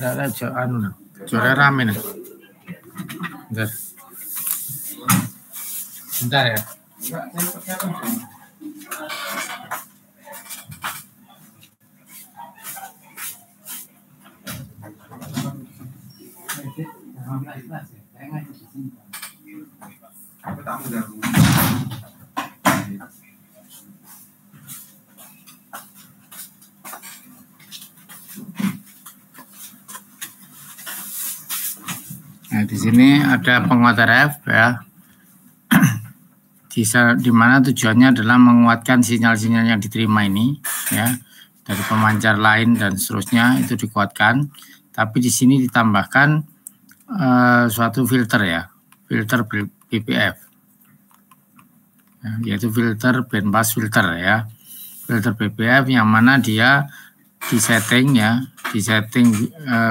Ada juara rame nih. Bentar ya. Nah, di sini ada penguat RF ya. Di mana tujuannya adalah menguatkan sinyal-sinyal yang diterima ini ya dari pemancar lain dan seterusnya itu dikuatkan. Tapi di sini ditambahkan suatu filter ya, filter BPF, ya, yaitu filter bandpass filter ya, filter BPF yang mana dia disetting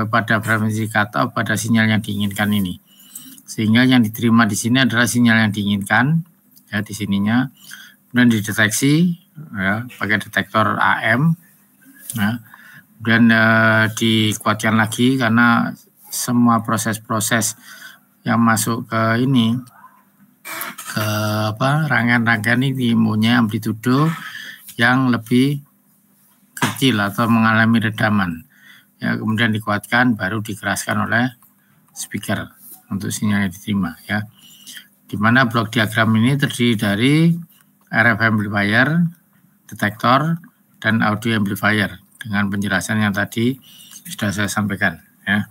pada frekuensi cutoff pada sinyal yang diinginkan ini, sehingga yang diterima di sini adalah sinyal yang diinginkan ya di sininya, kemudian dideteksi ya pakai detektor AM ya, dan dikuatkan lagi karena semua proses-proses yang masuk ke ini ke rangkaian-rangkaian ini punya amplitudo yang lebih kecil atau mengalami redaman ya, kemudian dikuatkan baru dikeraskan oleh speaker untuk sinyal yang diterima ya, dimana blok diagram ini terdiri dari RF amplifier, detektor, dan audio amplifier dengan penjelasan yang tadi sudah saya sampaikan ya.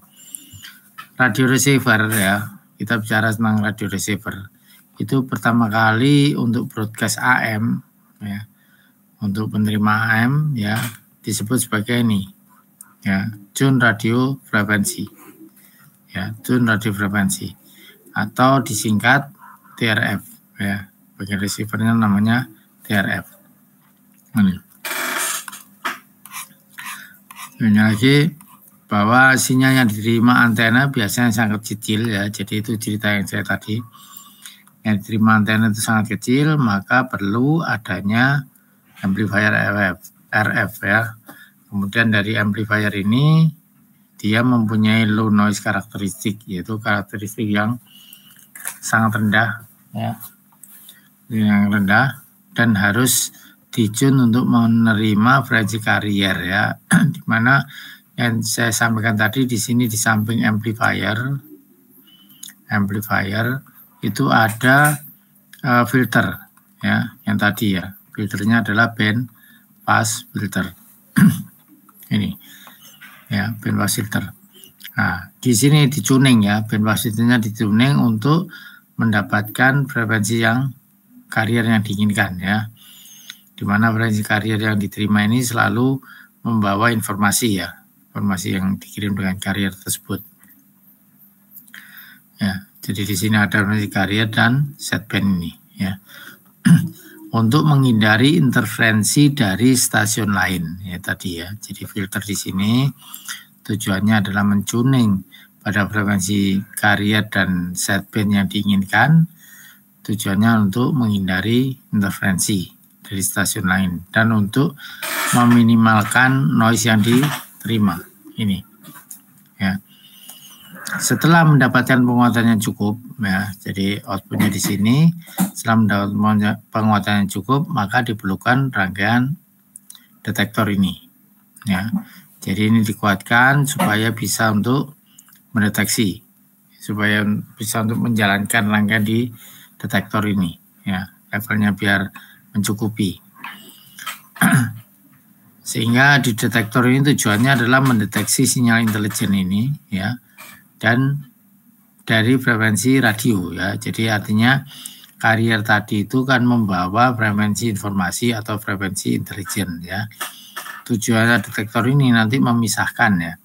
Radio receiver ya, kita bicara tentang radio receiver itu pertama kali untuk broadcast AM ya, untuk penerima AM ya disebut sebagai ini ya, tune radio frekuensi ya, tune radio frekuensi atau disingkat TRF ya, bagian receivernya namanya TRF. Ini lagi bahwa sinyal yang diterima antena biasanya sangat kecil ya, jadi itu cerita yang saya tadi, yang diterima antena itu sangat kecil, maka perlu adanya amplifier RF ya. Kemudian dari amplifier ini dia mempunyai low noise karakteristik, yaitu karakteristik yang sangat rendah ya, yang rendah dan harus ditune untuk menerima frekuensi carrier ya, dimana yang saya sampaikan tadi di sini di samping amplifier itu ada filter ya, yang tadi ya, filternya adalah band pass filter ini ya, band pass filter. Nah, di sini dituning ya, band pass filternya dituning untuk mendapatkan frekuensi yang carrier yang diinginkan ya, dimana frekuensi carrier yang diterima ini selalu membawa informasi ya, informasi yang dikirim dengan carrier tersebut ya. Jadi di sini ada frekuensi carrier dan setband ini ya untuk menghindari interferensi dari stasiun lain ya tadi ya. Jadi filter di sini tujuannya adalah mentuning pada frekuensi carrier dan setband yang diinginkan, tujuannya untuk menghindari interferensi dari stasiun lain dan untuk meminimalkan noise yang diterima ini ya. Setelah mendapatkan penguatan yang cukup ya, jadi outputnya di sini setelah mendapat penguatan yang cukup maka diperlukan rangkaian detektor ini ya. Jadi ini dikuatkan supaya bisa untuk mendeteksi, supaya bisa untuk menjalankan rangkaian di detektor ini ya, levelnya biar mencukupi. Sehingga di detektor ini tujuannya adalah mendeteksi sinyal intelijen ini ya, dan dari frekuensi radio ya. Jadi artinya carrier tadi itu kan membawa frekuensi informasi atau frekuensi intelijen ya. Tujuannya detektor ini nanti memisahkan ya,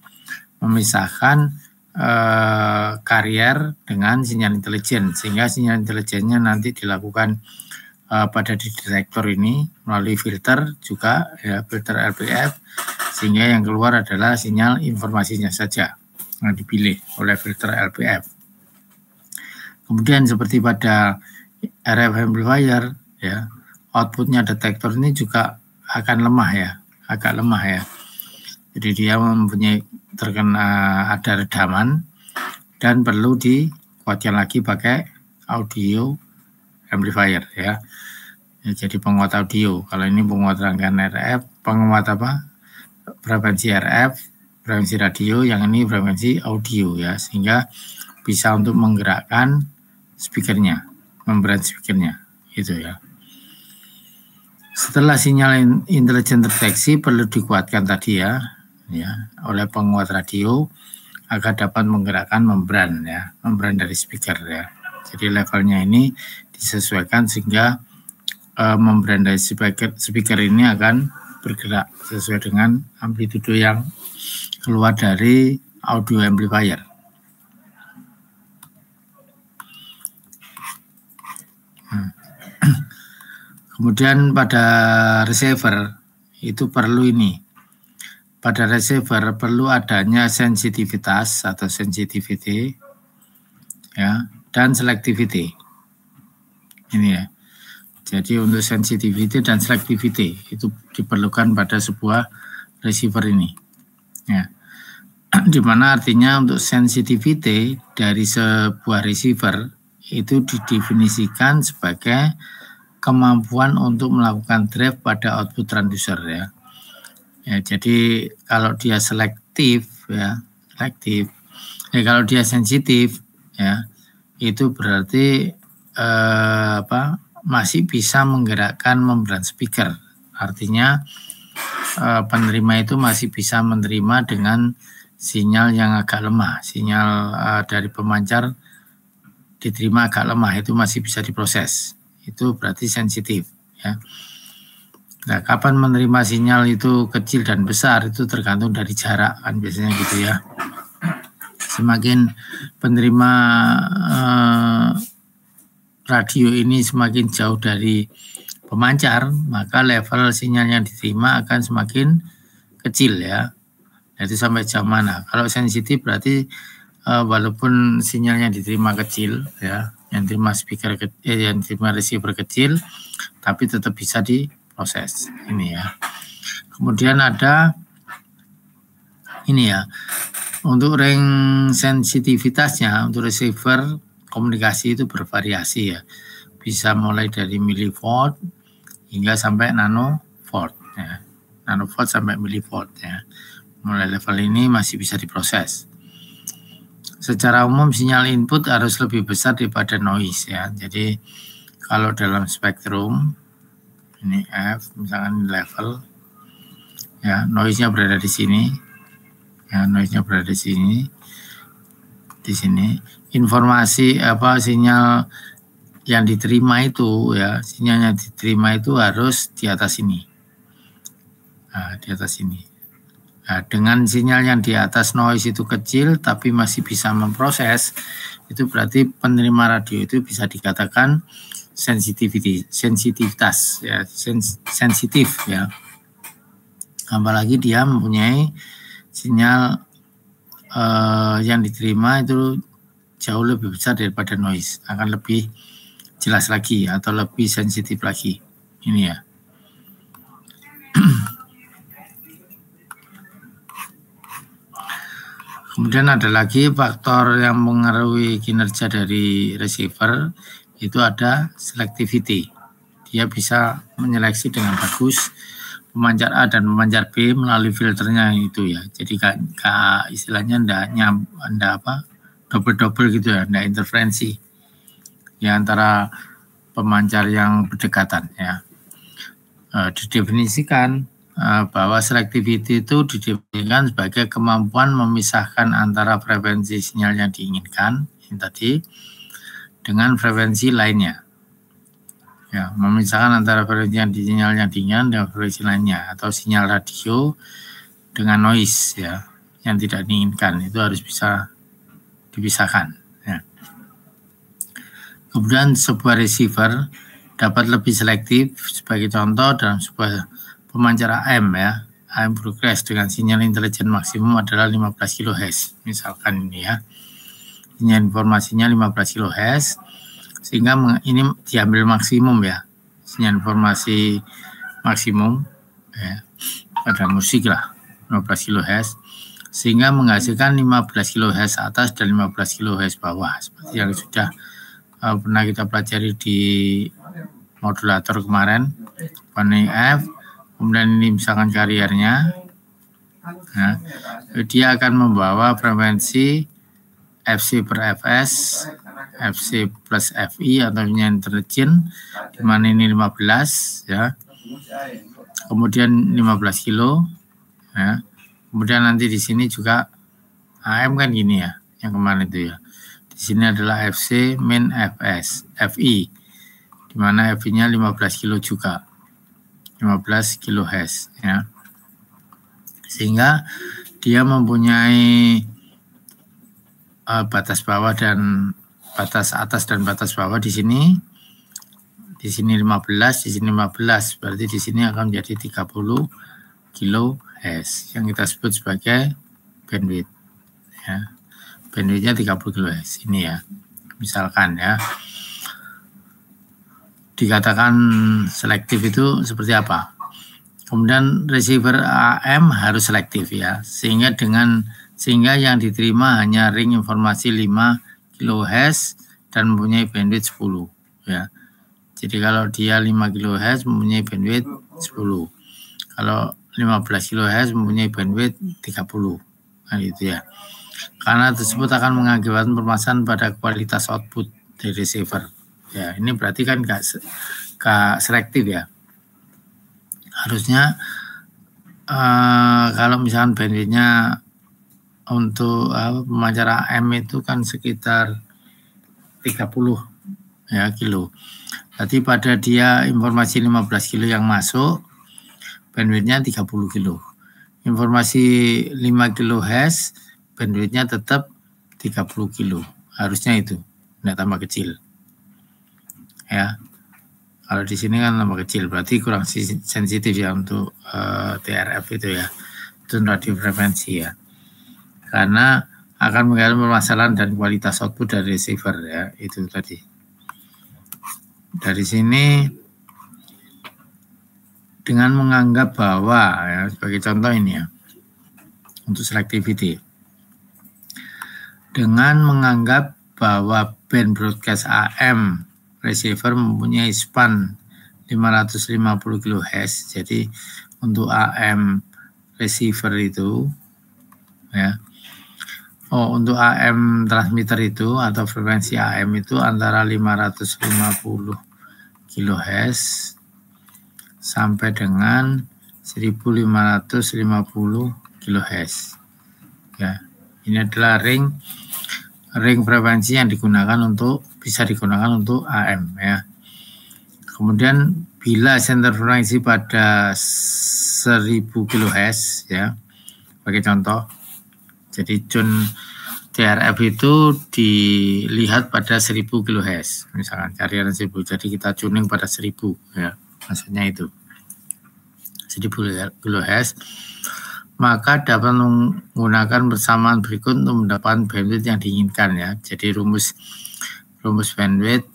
carrier dengan sinyal intelijen, sehingga sinyal intelijennya nanti dilakukan pada di detektor ini melalui filter juga ya, filter LPF, sehingga yang keluar adalah sinyal informasinya saja yang dipilih oleh filter LPF. Kemudian seperti pada RF amplifier ya, outputnya detektor ini juga akan lemah ya, agak lemah ya. Jadi dia mempunyai terkena ada redaman dan perlu dikuatkan lagi pakai audio amplifier ya. Jadi penguat audio. Kalau ini penguat rangkaian RF, penguat apa? Frekuensi RF, frekuensi radio, yang ini frekuensi audio ya, sehingga bisa untuk menggerakkan speakernya, membran speakernya gitu ya. Setelah sinyal intelijen terdeteksi perlu dikuatkan tadi ya oleh penguat radio agar dapat menggerakkan membran ya, membran dari speaker ya. Jadi levelnya ini disesuaikan sehingga membran dari speaker ini akan bergerak sesuai dengan amplitudo yang keluar dari audio amplifier. Kemudian pada receiver itu perlu ini. Pada receiver perlu adanya sensitivitas atau sensitivity ya, dan selectivity. Ini ya. Jadi untuk sensitivity dan selectivity itu diperlukan pada sebuah receiver ini. Ya. Di mana artinya untuk sensitivity dari sebuah receiver itu didefinisikan sebagai kemampuan untuk melakukan drive pada output transducer ya. Ya, jadi kalau dia selektif ya, kalau dia sensitif ya, itu berarti masih bisa menggerakkan membran speaker. Artinya penerima itu masih bisa menerima dengan sinyal yang agak lemah, sinyal dari pemancar diterima agak lemah, itu masih bisa diproses. Itu berarti sensitif ya. Nah, kapan menerima sinyal itu kecil dan besar itu tergantung dari jarak kan biasanya gitu ya. Semakin penerima radio ini semakin jauh dari pemancar, maka level sinyal yang diterima akan semakin kecil ya. Itu sampai jauh mana. Kalau sensitif berarti walaupun sinyal yang diterima kecil ya, yang diterima yang diterima receiver kecil, tapi tetap bisa diproses ini ya. Kemudian ada ini ya, untuk range sensitivitasnya untuk receiver komunikasi itu bervariasi ya, bisa mulai dari milivolt hingga sampai nanovolt ya, nanovolt sampai milivolt ya. Mulai level ini masih bisa diproses. Secara umum sinyal input harus lebih besar daripada noise ya. Jadi kalau dalam spektrum ini F, misalkan level ya, noise-nya berada di sini ya, noise-nya berada di sini, informasi sinyal yang diterima itu ya, sinyal yang diterima itu harus di atas ini, di atas ini. Nah, dengan sinyal yang di atas noise itu kecil tapi masih bisa memproses, itu berarti penerima radio itu bisa dikatakan sensitivitas ya, sensitif ya. Apalagi dia mempunyai sinyal yang diterima itu jauh lebih besar daripada noise, akan lebih jelas lagi atau lebih sensitif lagi. Ini ya. Kemudian ada lagi faktor yang mengaruhi kinerja dari receiver, itu ada selectivity. Dia bisa menyeleksi dengan bagus pemancar A dan pemancar B melalui filternya itu ya. Jadi istilahnya enggak double gitu ya, enggak interferensi ya antara pemancar yang berdekatan ya. Didefinisikan bahwa selectivity itu didefinisikan sebagai kemampuan memisahkan antara frekuensi sinyal yang diinginkan ini tadi dengan frekuensi lainnya. Ya, memisahkan antara frekuensi sinyal yang diinginkan dengan frekuensi lainnya, atau sinyal radio dengan noise ya yang tidak diinginkan, itu harus bisa dipisahkan ya. Kemudian sebuah receiver dapat lebih selektif, sebagai contoh dalam sebuah pemancar AM ya, AM progress dengan sinyal intelijen maksimum adalah 15 kHz misalkan ini ya, sinyal informasinya 15 kHz, sehingga ini diambil maksimum ya, sinyal informasi maksimum ya, pada musik lah 15 kHz, sehingga menghasilkan 15 kHz atas dan 15 kHz bawah, seperti yang sudah pernah kita pelajari di modulator kemarin. Warning F, kemudian ini misalkan kariernya, nah, dia akan membawa frekuensi FC per Fs, FC plus Fi atau interaction, di mana ini 15 ya, kemudian 15 kilo ya. Kemudian nanti di sini juga AM kan gini ya, yang kemarin itu ya. Di sini adalah FC min Fs, Fi, di mana Fi-nya 15 kilo juga, 15 kHz ya. Sehingga dia mempunyai batas bawah dan batas atas dan batas bawah di sini. Di sini 15, di sini 15, berarti di sini akan menjadi 30 kHz yang kita sebut sebagai bandwidth ya. Bandwidthnya 30 kHz ini ya. Misalkan ya. Dikatakan selektif itu seperti apa? Kemudian receiver AM harus selektif ya. Sehingga yang diterima hanya ring informasi 5 kHz dan mempunyai bandwidth 10 ya. Jadi kalau dia 5 kHz mempunyai bandwidth 10. Kalau 15 kHz mempunyai bandwidth 30. Nah gitu ya. Karena tersebut akan mengakibatkan permasalahan pada kualitas output dari receiver. Ya, ini berarti kan gak selektif ya. Harusnya kalau misalkan bandwidthnya untuk pemancar AM itu kan sekitar 30 ya kilo. Berarti pada dia informasi 15 kilo yang masuk, bandwidthnya 30 kilo. Informasi 5 kHz, bandwidthnya tetap 30 kilo. Harusnya itu, tidak tambah kecil. Ya, kalau di sini kan tambah kecil, berarti kurang sensitif ya untuk TRF itu ya, itu radio frekuensi ya. Karena akan mengalami permasalahan dan kualitas output dari receiver ya, itu tadi. Dari sini dengan menganggap bahwa ya, sebagai contoh ini ya, untuk selectivity, dengan menganggap bahwa band broadcast AM receiver mempunyai span 550 kHz, jadi untuk AM receiver itu ya, untuk AM transmitter itu atau frekuensi AM itu antara 550 kHz sampai dengan 1550 kHz. Ya, ini adalah ring frekuensi yang bisa digunakan untuk AM ya. Kemudian bila center frekuensi pada 1000 kHz ya, sebagai contoh. Jadi tune TRF itu dilihat pada 1000 kHz, misalkan carrier 1000. Jadi kita tuning pada 1000 ya, maksudnya itu 1000 kHz. Maka dapat menggunakan persamaan berikut untuk mendapatkan bandwidth yang diinginkan ya. Jadi rumus bandwidth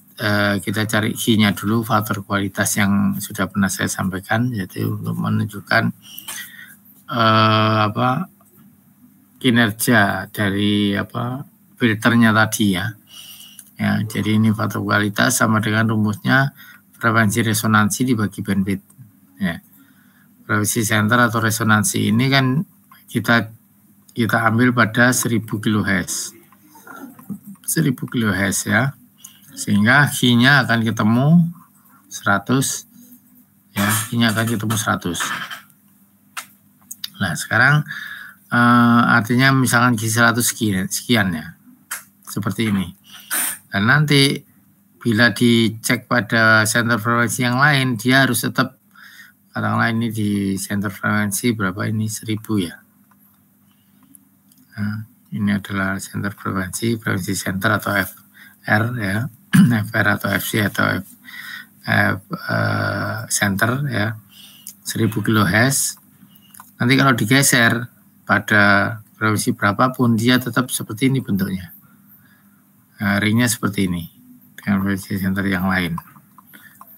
kita cari Q-nya dulu, faktor kualitas yang sudah pernah saya sampaikan, yaitu untuk menunjukkan kinerja dari filternya tadi ya. Ya, jadi ini faktor kualitas sama dengan rumusnya frekuensi resonansi dibagi bandwidth. Ya. Frekuensi center atau resonansi ini kan kita ambil pada 1000 kHz. 1000 kHz ya. Sehingga Q-nya akan ketemu 100 ya, Q-nya akan ketemu 100. Nah, sekarang artinya misalkan Q100 sekian ya, seperti ini. Dan nanti bila dicek pada center frekuensi yang lain, dia harus tetap, katakanlah ini di center frekuensi berapa ini, 1000 ya. Nah, ini adalah center frekuensi center atau FR ya, FR atau FC atau center ya, 1000 kHz. Nanti kalau digeser pada frekuensi berapapun, dia tetap seperti ini bentuknya. Nah, ringnya seperti ini dengan frekuensi center yang lain.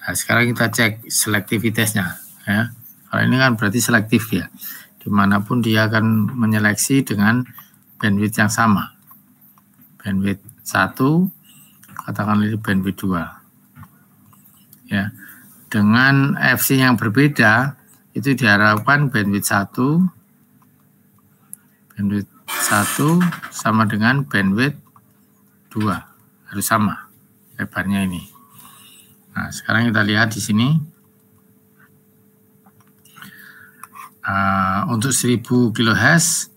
Nah, sekarang kita cek selektivitasnya ya. Kalau ini kan berarti selektif ya. dimanapun dia akan menyeleksi dengan bandwidth yang sama. Bandwidth 1, katakanlah ini bandwidth 2. Ya. Dengan FC yang berbeda, itu diharapkan bandwidth 1 sama dengan bandwidth 2. Harus sama lebarnya ini. Nah, sekarang kita lihat di sini. Untuk 1000 kHz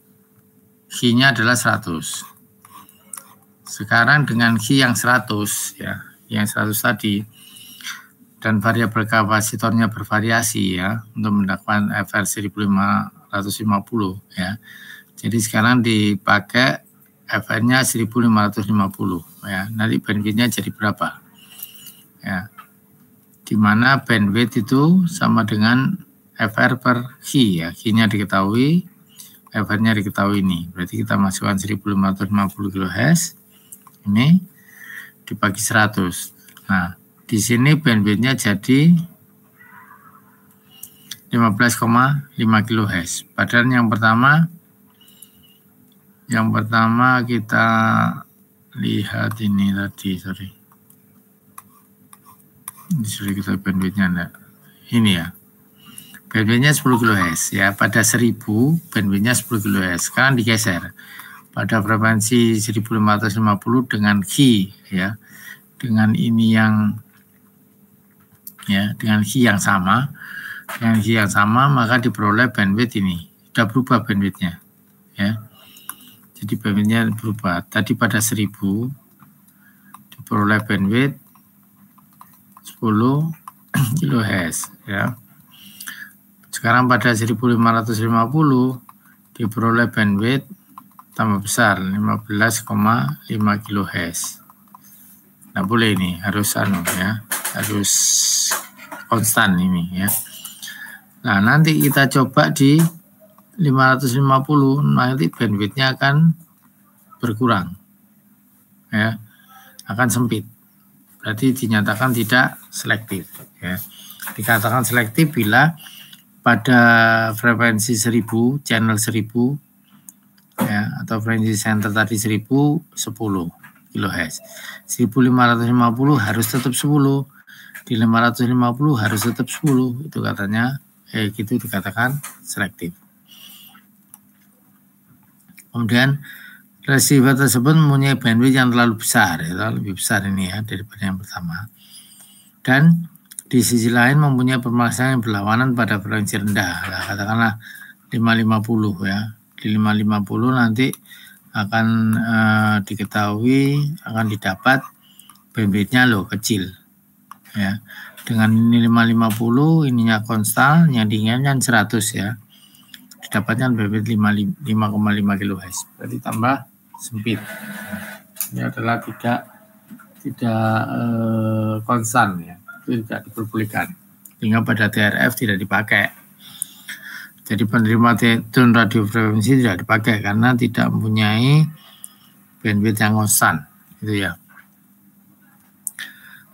Q-nya adalah 100. Sekarang dengan Q yang 100 ya, yang 100 tadi, dan variabel kapasitornya bervariasi ya untuk mendapatkan FR 1550 ya. Jadi sekarang dipakai FR-nya 1550 ya. Nanti bandwidth-nya jadi berapa? Ya. Di mana bandwidth itu sama dengan FR per Q ya. Q-nya diketahui, FR-nya diketahui ini. Berarti kita masukkan 1550 kHz. Ini dibagi 100. Nah, di sini bandwidth-nya jadi 15,5 kHz. Padahal yang pertama kita lihat ini tadi, sorry kita bandwidth-nya enggak. Ini ya. Bandwidth-nya 10 kHz ya. Pada 1000 bandwidth-nya 10 kHz. Sekarang digeser pada frekuensi 1550 dengan Q ya. Dengan ini yang ya, dengan Q yang sama. Dengan Q yang sama maka diperoleh bandwidth ini. Sudah berubah bandwidth-nya ya. Jadi bandwidth-nya berubah. Tadi pada 1000 diperoleh bandwidth 10 kHz ya. Sekarang pada 1550 diperoleh bandwidth tambah besar 15,5 kHz. Nah, boleh ini harus harus konstan ini ya. Nah, nanti kita coba di 550, nanti bandwidth-nya akan berkurang ya, akan sempit. Berarti dinyatakan tidak selektif ya. Dikatakan selektif bila pada frekuensi 1000, channel 1000 ya, atau frekuensi center tadi 1010 kHz. 1550 harus tetap 10. Di 550 harus tetap 10. Itu katanya gitu dikatakan selektif. Kemudian receiver tersebut mempunyai bandwidth yang terlalu besar, ya, lebih besar ini ya daripada yang pertama. Dan di sisi lain mempunyai permasalahan yang berlawanan pada frekuensi rendah. Nah, katakanlah 550 ya. Di 550 nanti akan diketahui, akan didapat bandwidth-nya kecil. Ya. Dengan ini 550, ininya konstan, yang diinginkan 100 ya. Didapatkan bandwidth 5,5 kHz. Berarti tambah sempit. Ini adalah tidak konstan ya. Itu tidak diperbolehkan. Sehingga pada TRF tidak dipakai. Jadi penerima tone radio frekuensi tidak dipakai karena tidak mempunyai bandwidth yang konstan. Itu ya.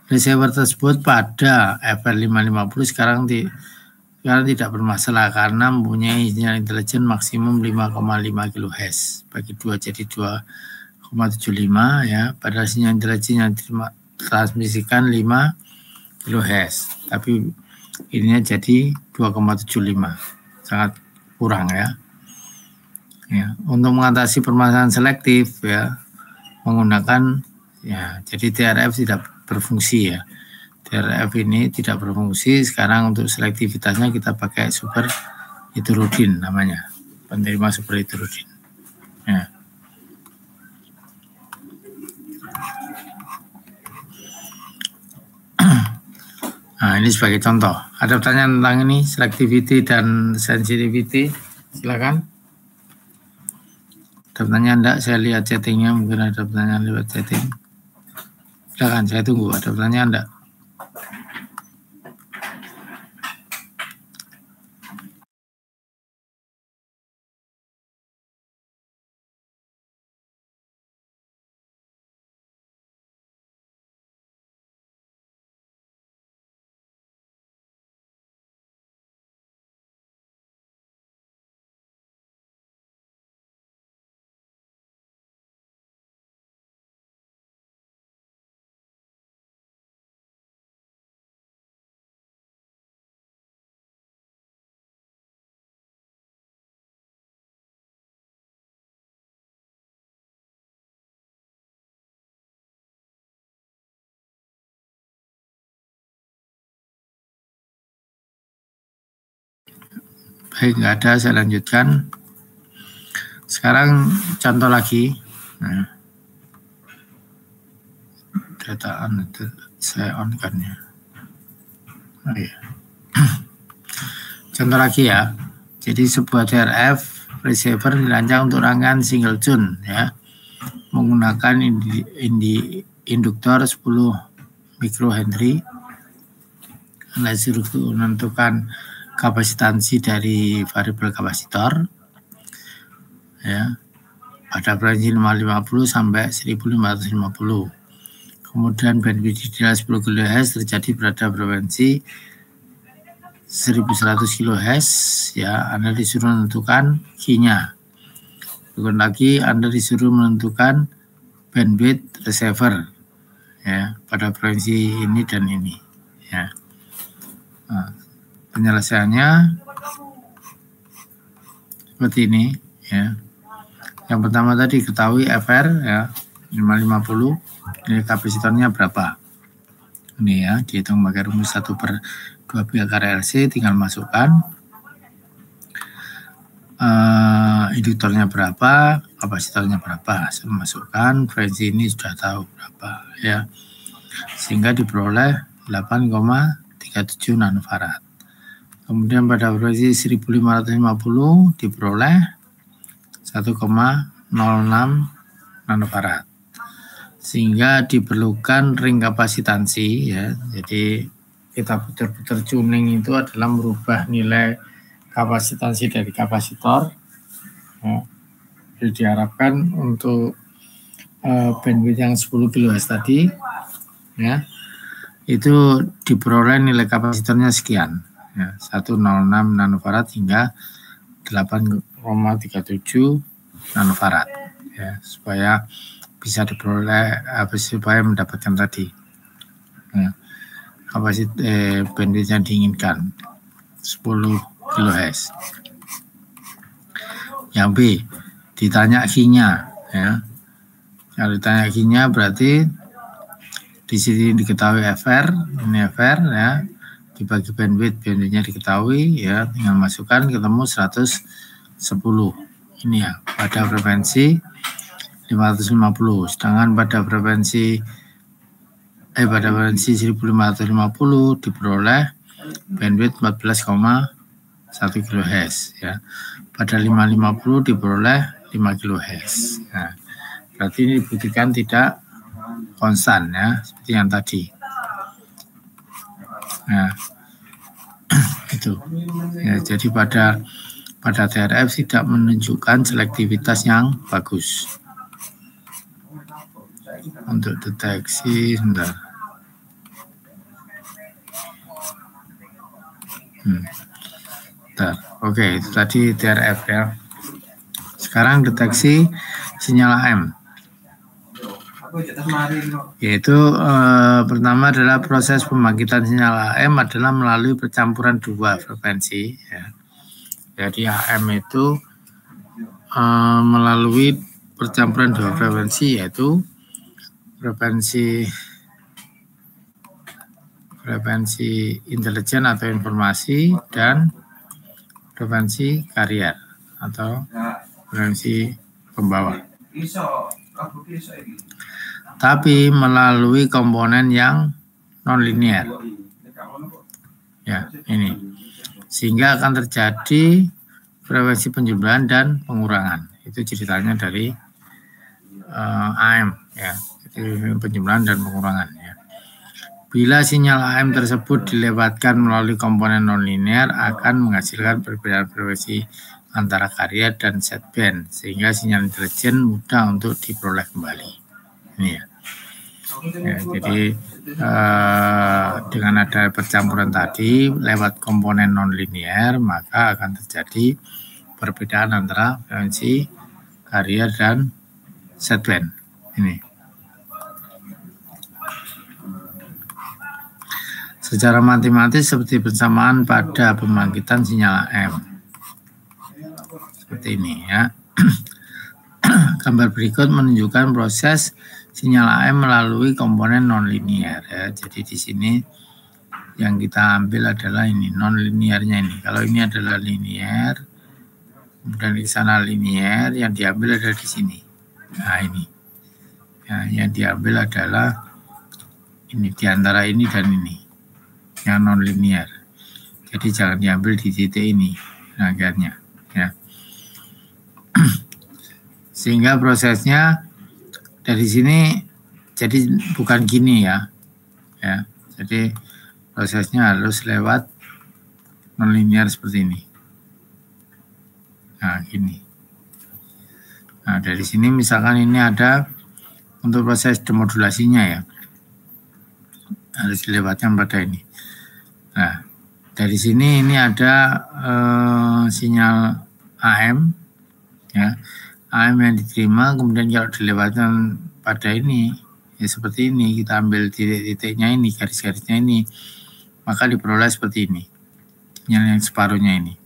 Receiver tersebut pada FR 550 sekarang tidak bermasalah karena mempunyai sinyal intelijen maksimum 5,5 kHz. Bagi 2 jadi 2,75 ya. Pada sinyal intelijen yang ditransmisikan 5 kHz. Tapi ininya jadi 2,75. Sangat kurang ya. Ya, untuk mengatasi permasalahan selektif ya, menggunakan ya, jadi TRF tidak berfungsi ya. TRF ini tidak berfungsi. Sekarang untuk selektivitasnya kita pakai super heterodin namanya, penerima super heterodin ya. Nah, ini sebagai contoh. Ada pertanyaan tentang ini, selectivity dan sensitivity? Silakan. Ada pertanyaan enggak? Saya lihat chattingnya, mungkin ada pertanyaan lewat chatting. Silakan, saya tunggu. Ada pertanyaan enggak? Baik, nggak ada, saya lanjutkan. Sekarang contoh lagi. Nah, data on itu saya on kan ya. Oh, iya. Contoh lagi ya. Jadi sebuah TRF receiver dirancang untuk rangkaian single tune ya, menggunakan induktor 10 microhenry. Analisis untuk menentukan kapasitansi dari variabel kapasitor ya, pada frekuensi 550 sampai 1550. Kemudian bandwidth ideal 10 kHz terjadi pada frekuensi 1100 kHz ya. Anda disuruh menentukan Q-nya. Berikut lagi Anda disuruh menentukan bandwidth receiver ya pada frekuensi ini dan ini ya. Nah, penyelesaiannya seperti ini ya. Yang pertama tadi ketahui FR ya 550, ini kapasitornya berapa. Ini ya, dihitung pakai rumus 1/2 pi akar RC, tinggal masukkan induktornya berapa, kapasitornya berapa, saya masukkan, frekuensi ini sudah tahu berapa ya, sehingga diperoleh 8,37 nanofarad. Kemudian pada frekuensi 1550 diperoleh 1,06 nanofarad, sehingga diperlukan ring kapasitansi ya. Jadi kita putar-putar tuning itu adalah merubah nilai kapasitansi dari kapasitor ya. Jadi diharapkan untuk bandwidth yang 10 kHz tadi ya, itu diperoleh nilai kapasitornya sekian ya, 106 nanofarad hingga 8,37 nanofarad ya, supaya bisa diperoleh supaya mendapatkan tadi ya, kapasitas bandwidth yang diinginkan 10 kHz. Yang B, ditanya Q-nya ya. Kalau ditanya Q-nya berarti di sini diketahui FR, ini FR ya, dibagi bandwidthnya diketahui ya, tinggal masukkan, ketemu 110 ini ya pada frekuensi 550, sedangkan pada frekuensi 1550 diperoleh bandwidth 14,1 kHz ya. Pada 550 diperoleh 5 kHz. Nah, berarti ini dibuktikan tidak konstan ya, seperti yang tadi. Nah, itu. Ya, jadi pada TRF tidak menunjukkan selektivitas yang bagus. Untuk deteksi, sebentar. Oke, itu tadi TRF ya. Sekarang deteksi sinyal AM. Yaitu pertama adalah proses pembangkitan sinyal AM adalah melalui percampuran dua frekuensi ya. Jadi AM itu melalui percampuran dua frekuensi, yaitu frekuensi intelijen atau informasi dan frekuensi carrier atau frekuensi pembawa. Tapi melalui komponen yang nonlinear. Ya, ini. Sehingga akan terjadi frekuensi penjumlahan dan pengurangan. Itu ceritanya dari AM ya. Itu penjumlahan dan pengurangan ya. Bila sinyal AM tersebut dilewatkan melalui komponen nonlinear akan menghasilkan perbedaan frekuensi antara carrier dan sideband, sehingga sinyal intelijen mudah untuk diperoleh kembali. Ini ya. Ya, jadi dengan ada percampuran tadi lewat komponen nonlinear, maka akan terjadi perbedaan antara frekuensi carrier dan sideband. Ini. Secara matematis seperti bersamaan pada pembangkitan sinyal AM. Seperti ini ya. Gambar berikut menunjukkan proses sinyal AM melalui komponen nonlinear ya. Jadi di sini yang kita ambil adalah ini non linearnya ini. Kalau ini adalah linear, kemudian di sana linear, yang diambil ada di sini. Nah ini, nah, yang diambil adalah ini di antara ini dan ini, yang non linear. Jadi jangan diambil di titik ini akhirnya, ya. Sehingga prosesnya dari sini jadi bukan gini ya. Jadi prosesnya harus lewat nonlinear seperti ini. Nah, gini. Nah, dari sini misalkan ini ada untuk proses demodulasinya ya. Harus dilewatkan pada ini. Nah, dari sini ini ada sinyal AM ya. AM yang diterima, kemudian kalau dilewatkan pada ini ya seperti ini, kita ambil titik-titiknya ini, garis-garisnya ini, maka diperoleh seperti ini, sinyal yang separuhnya ini.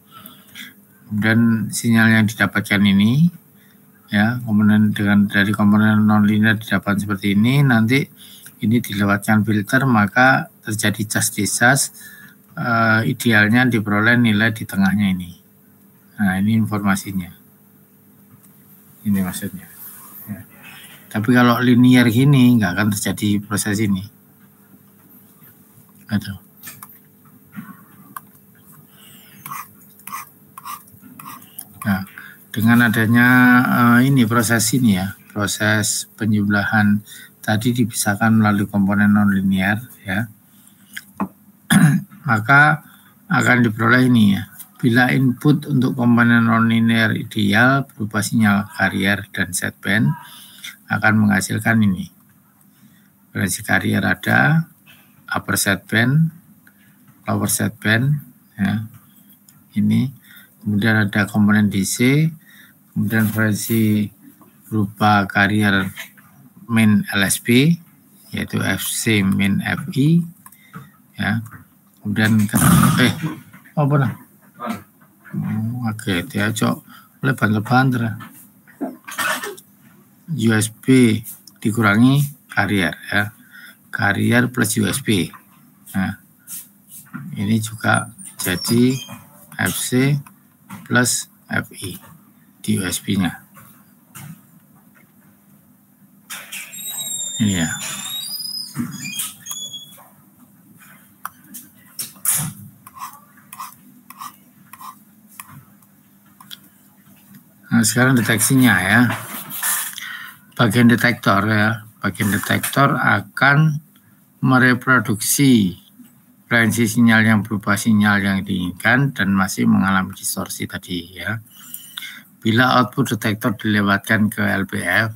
Kemudian sinyal yang didapatkan ini ya, komponen dari komponen nonlinear didapatkan seperti ini, nanti ini dilewatkan filter, maka terjadi jas-jas, idealnya diperoleh nilai di tengahnya ini. Nah, ini informasinya. Ini maksudnya. Ya. Tapi kalau linear gini nggak akan terjadi proses ini. Gitu. Nah, dengan adanya ini proses ini ya, proses penjumlahan tadi dipisahkan melalui komponen nonlinear ya, maka akan diperoleh ini ya. Bila input untuk komponen nonlinear ideal berupa sinyal carrier dan sideband akan menghasilkan ini. Frekuensi carrier ada, upper sideband, lower sideband, ya. Ini kemudian ada komponen DC, kemudian frekuensi berupa carrier min LSB, yaitu FC min FI, ya. Kemudian apa nah? Oke, dia cok lebar-lebar USB dikurangi carrier ya, carrier plus USB. Nah, ini juga jadi FC plus FI di USB-nya. Ini ya. Nah, sekarang deteksinya ya. Bagian detektor ya. Bagian detektor akan mereproduksi frekuensi sinyal yang berupa sinyal yang diinginkan dan masih mengalami distorsi tadi ya. Bila output detektor dilewatkan ke LPF,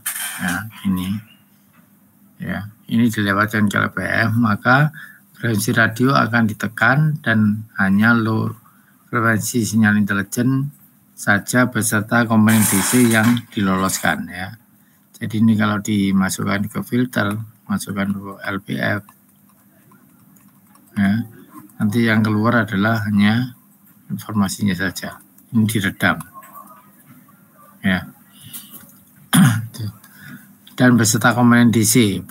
ya, ini dilewatkan ke LPF, maka frekuensi radio akan ditekan dan hanya low frekuensi sinyal intelijen saja beserta komponen DC yang diloloskan ya. Jadi ini kalau dimasukkan ke filter, masukkan ke LPF, ya, nanti yang keluar adalah hanya informasinya saja. Ini diredam, ya. Dan beserta komponen DC,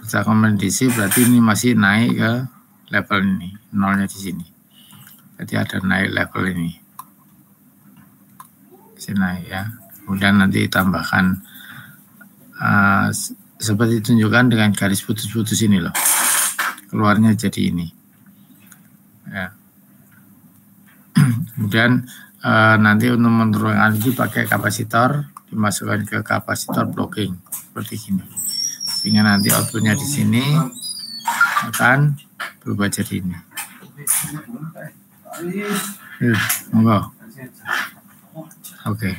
berarti ini masih naik ke level ini, nolnya di sini. Jadi ada naik level ini. Naik ya, kemudian nanti tambahkan seperti ditunjukkan dengan garis putus-putus ini loh, keluarnya jadi ini ya. Kemudian nanti untuk menurunkan ini pakai kapasitor, dimasukkan ke kapasitor blocking seperti ini, sehingga nanti outputnya di sini akan berubah jadi ini. Monggo. Oke.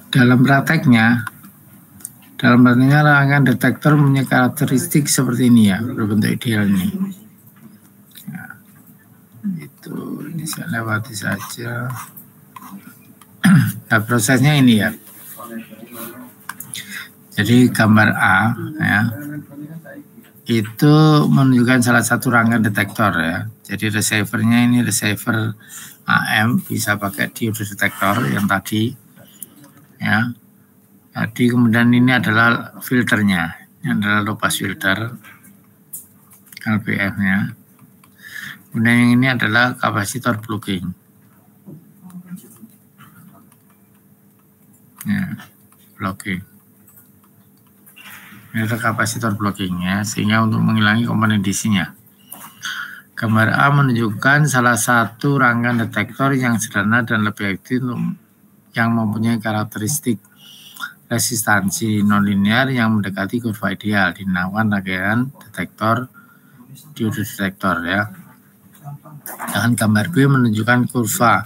dalam prakteknya rangkaian detektor punya karakteristik seperti ini ya, berbentuk ideal ini. Nah, itu ini saya lewati saja. Nah, prosesnya ini ya. Jadi gambar A ya, itu menunjukkan salah satu rangkaian detektor ya. Jadi receivernya ini receiver AM, bisa pakai diode detektor yang tadi ya. Jadi kemudian ini adalah filternya, ini adalah low pass filter LPF-nya. Kemudian yang ini adalah kapasitor blocking. Ya, blocking. Ini adalah kapasitor blocking ya, sehingga untuk menghilangi komponen DC-nya. Gambar A menunjukkan salah satu rangkaian detektor yang sederhana dan lebih aktif yang mempunyai karakteristik resistansi nonlinear yang mendekati kurva ideal, dinamakan rangkaian detektor diode detektor ya. Dan gambar B menunjukkan kurva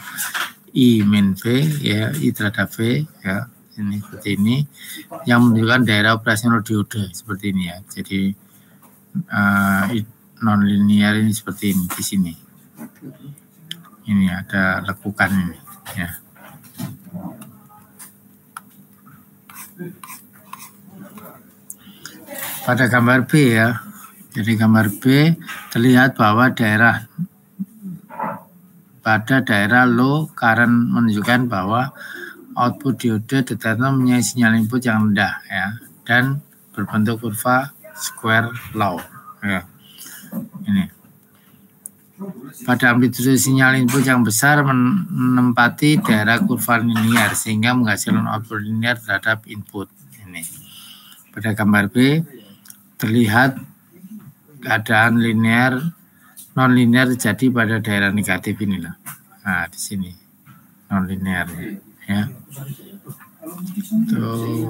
I min V ya, I terhadap V ya. Ini seperti ini yang menunjukkan daerah operasional diode seperti ini ya. Jadi non-linear ini seperti ini di sini. Ini ada lekukan ini ya. Pada gambar B ya. Jadi gambar B terlihat bahwa pada daerah low current menunjukkan bahwa output diode detektor mempunyai sinyal input yang rendah ya, dan berbentuk kurva square law ya. Ini pada amplitude sinyal input yang besar menempati daerah kurva linear sehingga menghasilkan output linear terhadap input ini. Pada gambar B terlihat keadaan linear non linear terjadi pada daerah negatif inilah. Nah, di sini non linear ya. Tuh.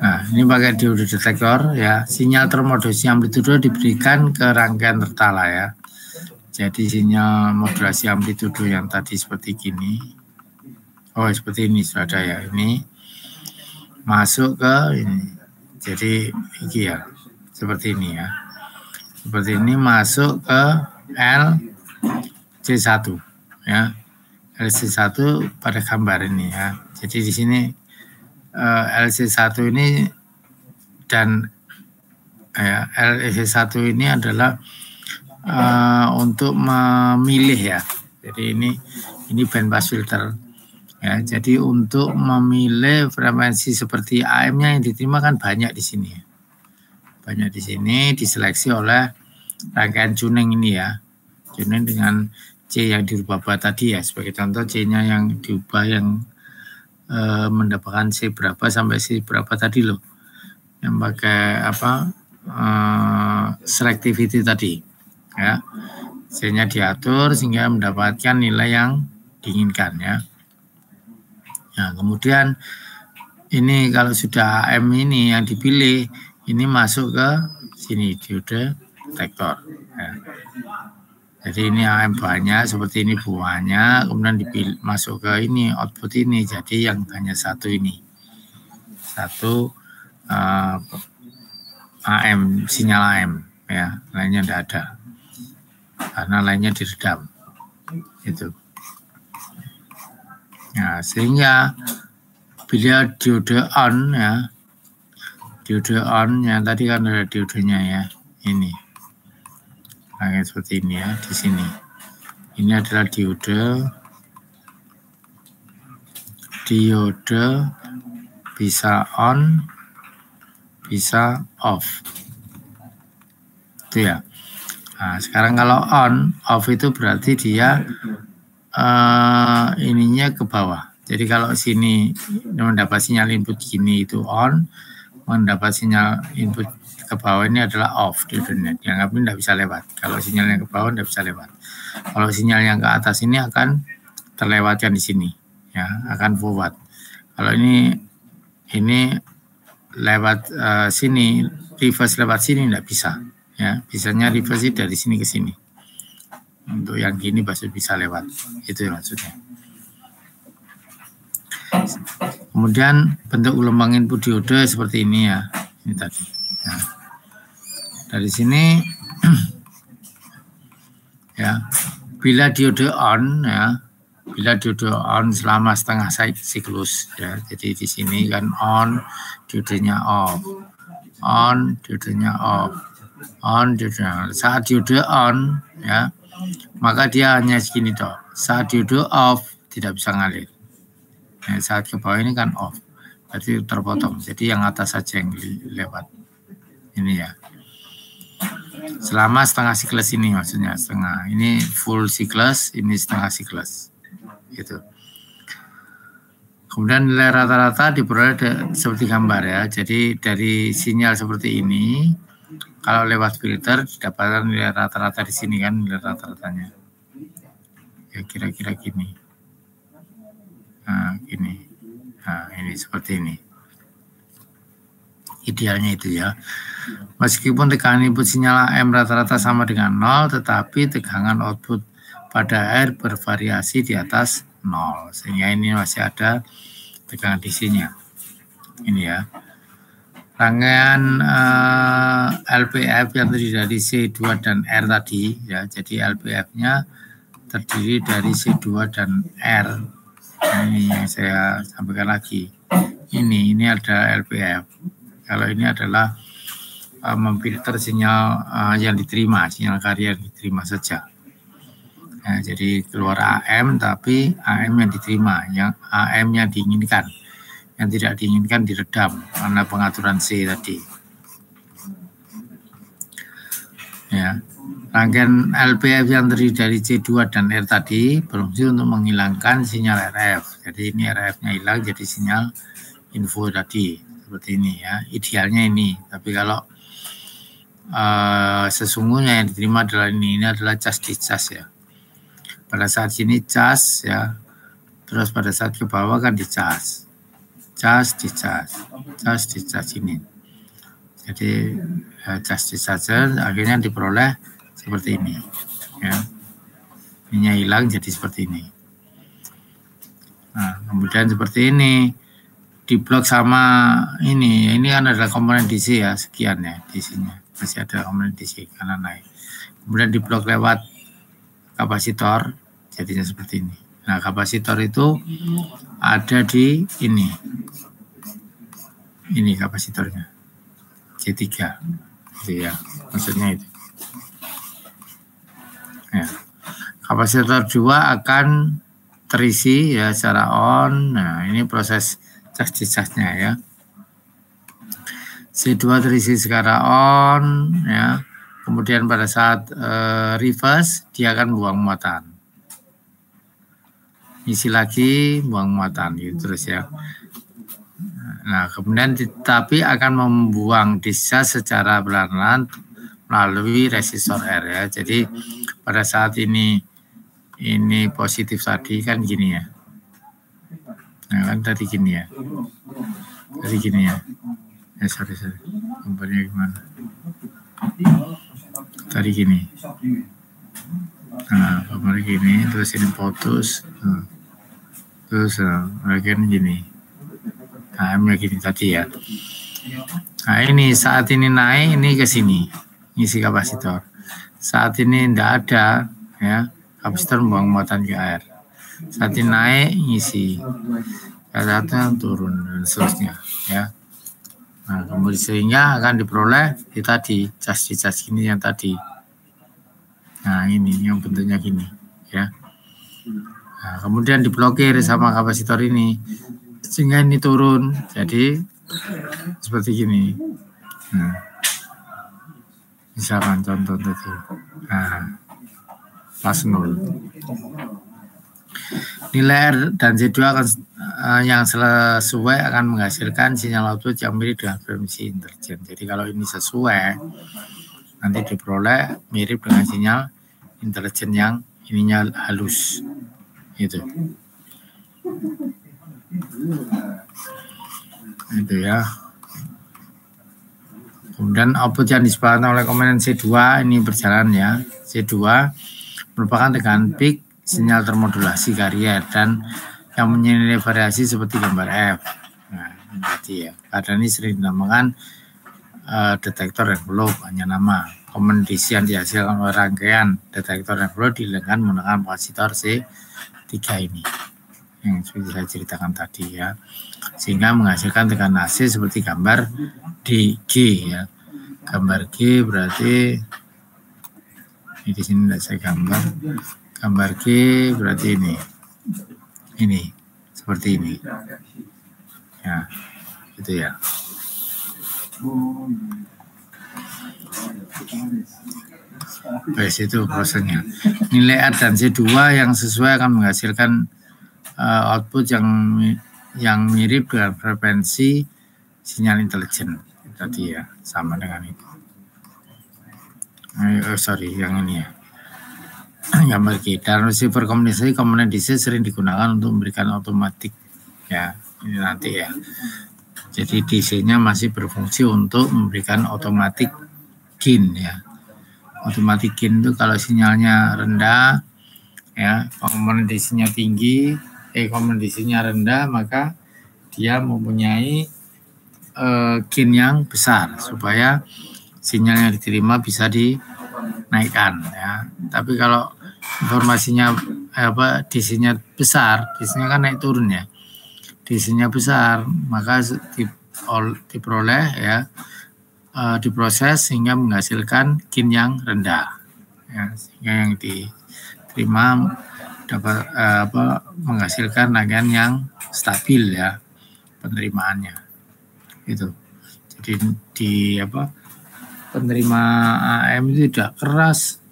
Nah, ini pakai diode detektor ya. Sinyal termodulasi amplitudo diberikan ke rangkaian tertala ya. Jadi sinyal modulasi amplitudo yang tadi seperti gini. Oh, seperti ini sudah ada ya. Ini masuk ke ini. Jadi ini ya. Seperti ini ya. Seperti ini masuk ke LC1 ya. LC1 pada gambar ini ya. Jadi di sini LC1 ini dan LC1 ini adalah untuk memilih ya. Jadi ini bandpass filter ya. Jadi untuk memilih frekuensi seperti AM-nya yang diterima kan banyak di sini. Banyak di sini diseleksi oleh rangkaian tuning ini ya. Tuning dengan C yang dirubah tadi ya. Sebagai contoh C-nya yang diubah yang mendapatkan C berapa sampai C berapa tadi loh. Yang pakai selectivity tadi ya. C-nya diatur sehingga mendapatkan nilai yang diinginkan ya. Nah, kemudian ini kalau sudah AM ini yang dipilih, ini masuk ke sini diode detektor ya. Jadi ini AM banyak seperti ini buahnya, kemudian dipilih masuk ke ini output ini. Jadi yang hanya satu ini, satu AM, sinyal AM ya, lainnya tidak ada karena lainnya diredam itu. Nah, sehingga bila diode on ya, diode on yang tadi kan ada diodenya ya, ini kayak seperti ini ya. Di sini ini adalah diode bisa on bisa off itu ya. Nah, sekarang kalau on off itu berarti dia ininya ke bawah. Jadi kalau sini mendapat sinyal input gini itu on, mendapat sinyal input ke bawah ini adalah off diodenya. Yang ini tidak bisa lewat. Kalau sinyal yang ke bawah tidak bisa lewat. Kalau sinyal yang ke atas ini akan terlewatkan di sini, ya, akan forward. Kalau ini lewat sini, reverse lewat sini tidak bisa, ya. Bisanya reverse dari sini ke sini. Untuk yang gini pasti bisa lewat. Itu maksudnya. Kemudian bentuk gelombang input diode seperti ini ya. Ini tadi. Nah, dari sini ya, bila diode on ya, bila diode on selama setengah siklus ya. Jadi di sini kan on, diodenya off. On, diodenya off. On, diodenya. Saat diode on ya, maka dia hanya segini toh. Saat diode off tidak bisa ngalir. Nah, saat ke bawah ini kan off, berarti terpotong. Jadi yang atas saja yang lewat. Ini ya. Selama setengah siklus ini maksudnya setengah. Ini full siklus, ini setengah siklus. Gitu. Kemudian nilai rata-rata diperoleh seperti gambar ya. Jadi dari sinyal seperti ini, kalau lewat filter didapatkan nilai rata-rata di sini kan nilai rata-ratanya. Ya kira-kira gini. Nah, gini. Nah, ini seperti ini. Idealnya itu ya. Meskipun tegangan input sinyal AM rata-rata sama dengan 0, tetapi tegangan output pada R bervariasi di atas 0. Sehingga ini masih ada tegangan DC-nya. Ini ya. Rangkaian LPF yang terdiri dari C2 dan R tadi ya. Jadi LPF-nya terdiri dari C2 dan R. Ini yang saya sampaikan lagi. Ini ada LPF. Kalau ini adalah memfilter sinyal yang diterima, sinyal carrier diterima saja. Nah, jadi keluar AM tapi AM yang diterima, yang AM yang diinginkan. Yang tidak diinginkan diredam karena pengaturan C tadi. Ya. Rangkaian LPF yang terdiri dari C2 dan R tadi berfungsi untuk menghilangkan sinyal RF. Jadi ini RF-nya hilang jadi sinyal info tadi seperti ini ya. Idealnya ini. Tapi kalau sesungguhnya yang diterima adalah ini adalah cas dicas ya. Pada saat ini cas ya. Terus pada saat ke bawah kan dicas. Cas dicas. Cas dicas ini. Jadi cas dicas akhirnya diperoleh seperti ini ya, ininya hilang jadi seperti ini. Nah, kemudian seperti ini diblok sama ini kan ada komponen DC ya, sekian ya DC-nya masih ada komponen DC karena naik. Kemudian diblok lewat kapasitor jadinya seperti ini. Nah, kapasitor itu ada di ini kapasitornya C3 gitu ya, maksudnya itu. Ya. Kapasitor 2 akan terisi ya secara on. Nah, ini proses cas dicasnya ya. C2 terisi secara on ya. Kemudian pada saat reverse dia akan buang muatan. Isi lagi buang muatan gitu terus ya. Nah, kemudian tapi akan membuang discharge secara pelan-pelan melalui resistor R ya. Jadi pada saat ini positif tadi kan gini ya. Nah, kan tadi gini ya. Tadi gini ya. Sorry. Gambarnya gimana? Tadi gini. Nah, gambarnya gini, terus ini putus. Terus bagian gini. Nah, gini tadi ya. Nah, ini saat ini naik, ini ke sini. Ngisi kapasitor. Saat ini tidak ada ya, kapasitor membuang muatan ke air. Saat ini naik ngisi, saatnya turun dan seterusnya ya. Nah, kemudian sehingga akan diperoleh di tadi cas ini yang tadi. Nah, ini yang bentuknya gini ya. Nah, kemudian diblokir sama kapasitor ini sehingga ini turun jadi seperti gini. Nah, misalkan contoh tadi, nah, pas 0. Nilai R dan C2 akan yang sesuai akan menghasilkan sinyal output yang mirip dengan frekuensi intelijen. Jadi kalau ini sesuai, nanti diperoleh mirip dengan sinyal intelijen yang ininya halus, gitu. Itu ya. Kemudian output yang disepakati oleh komponen C2 ini berjalan ya. C2 merupakan tegangan peak sinyal termodulasi Carrier dan yang mempunyai variasi seperti gambar F. Nah, ini tadi ya. Karena ini sering dinamakan detektor envelope, hanya nama. Komendisi yang dihasilkan oleh rangkaian detektor envelope dilengkapi menggunakan kapasitor C3 ini yang sudah saya ceritakan tadi ya, sehingga menghasilkan tekanan AC seperti gambar di G ya. Gambar G berarti ini di sini tidak saya gambar G berarti ini seperti ini ya, itu ya. Baik, itu prosesnya. Nilai A dan C2 yang sesuai akan menghasilkan output yang mirip dengan frekuensi sinyal intelijen tadi ya, sama dengan itu. Yang ini ya. Gambar G. Dan receiver komunikasi komponen DC sering digunakan untuk memberikan otomatik ya. Ini nanti ya. Jadi DC-nya masih berfungsi untuk memberikan otomatik gain ya. Otomatik gain itu kalau sinyalnya rendah ya, komponen DC-nya tinggi, komponen DC-nya rendah, maka dia mempunyai gain yang besar supaya sinyal yang diterima bisa dinaikkan ya. Tapi kalau informasinya DC-nya besar, DC-nya kan naik turun ya. DC-nya besar, maka diperoleh ya, diproses sehingga menghasilkan gain yang rendah ya, sehingga yang diterima dapat menghasilkan rangkaian yang stabil ya penerimaannya itu. Jadi penerima AM itu tidak keras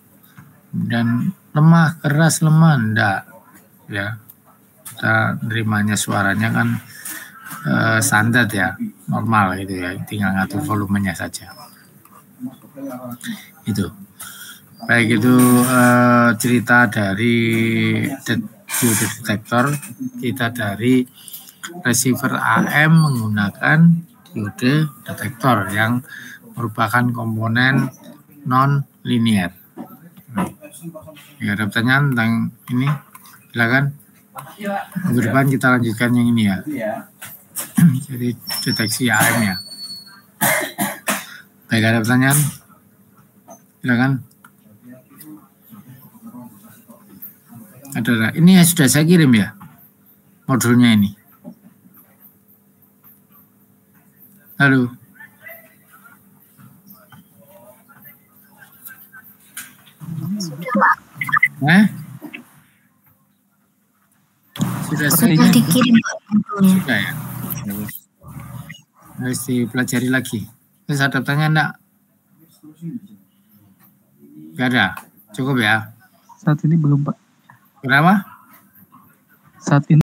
dan lemah, keras lemah enggak ya. Kita nerimanya suaranya kan standar ya, normal gitu ya, tinggal ngatur volumenya saja. Itu. Baik, itu cerita dari diode detektor. Kita dari receiver AM menggunakan diode detektor yang merupakan komponen non linear. Ya, ada pertanyaan tentang ini? Silakan. Minggu depan kita lanjutkan yang ini ya. Jadi deteksi AM ya. Baik, ada pertanyaan? Silakan. Ada. Ini ya sudah saya kirim ya modulnya ini. Halo. Sudah dikirim modulnya. Sudah ya. Harus dipelajari lagi. Terus ada pertanyaan enggak? Enggak ada. Cukup ya. Saat ini belum, Pak. Kenapa? Saat ini